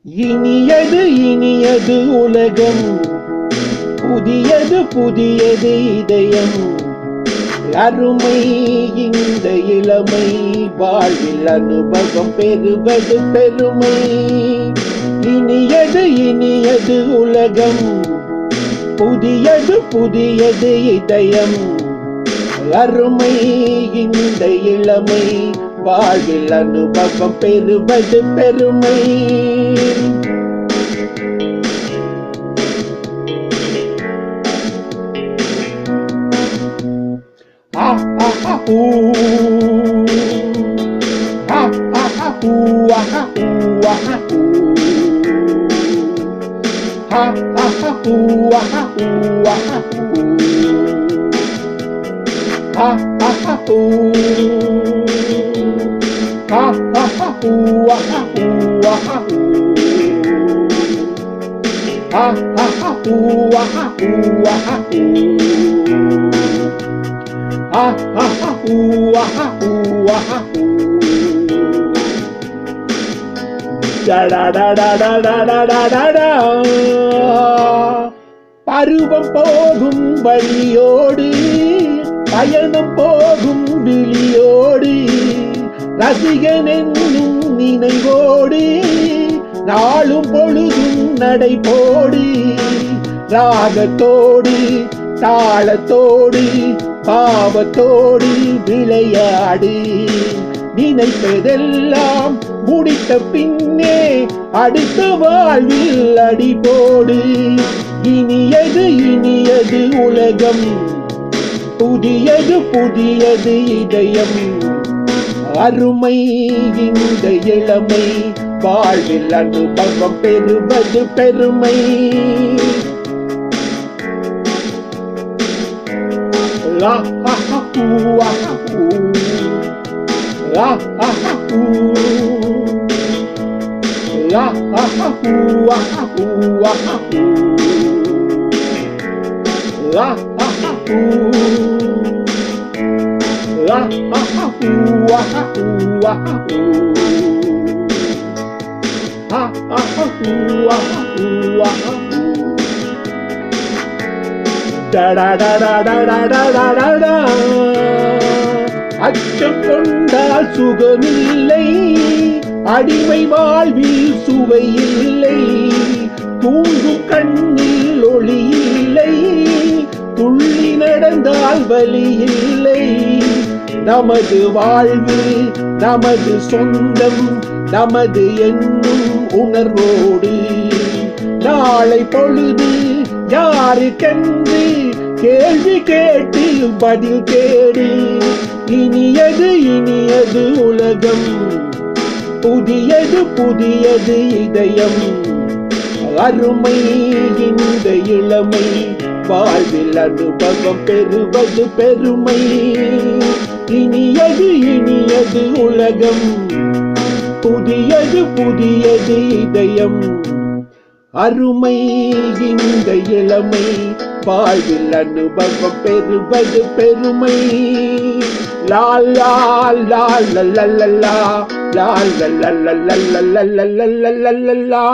இனியது இனியது உலகம், புதியது புதியது இதயம். அருமை இந்த இளமை, வாழ்வில் அனுபவம் பெறுவது பெருமை. இனியது இனியது உலகம், புதியது புதியது இதயம். அருமை இந்த இளமை, வாழ்வில் அனுபவம் பெறுவது பெருமை. பருவம் போகும் வழியோடு, பயணம் போகும் விழியோடு, ரசிகன் என்னும் நினைவோடு, நாளும் பொழுதும் நடைபோடு. ராகத்தோடு தாளத்தோடு பாவத்தோடு விளையாடு. நினைப்பதெல்லாம் முடித்த பின்னே அடுத்த வாழ்வில் அடிபோடு. இனியது இனியது உலகம், புதியது புதியது இதயம். அருமை இந்த இளமை, வாழ்வில் அனுபவம் பெறுவது பெருமை. அச்சம் கொண்டால் சுகமில்லை, அடிமை வாழ்வில் சுவையில்லை. தூங்கும் கண்ணில் ஒளி இல்லை, துள்ளி நடந்தால் வலி இல்லை. நமது வாழ்வு நமது சொந்தம், நமது என்னும் உணர்வோடு. நாளை பொழுது யாருக்கென்று கேள்வி கேட்டு பதில் தேடு. இனியது இனியது உலகம், புதியது புதியது இதயம். அருமை இந்த இளமை, வாழ்வில் அனுபவம் பெறுவது பெருமை. இனியது இனியது உலகம், புதியது புதியது இதயம். அருமை இந்த இளமை, வாழ்வில் அனுபவம் பெறுவது பெருமை. லா லா லா லா லா லா லா லா லா லா லா லா லா லா லா.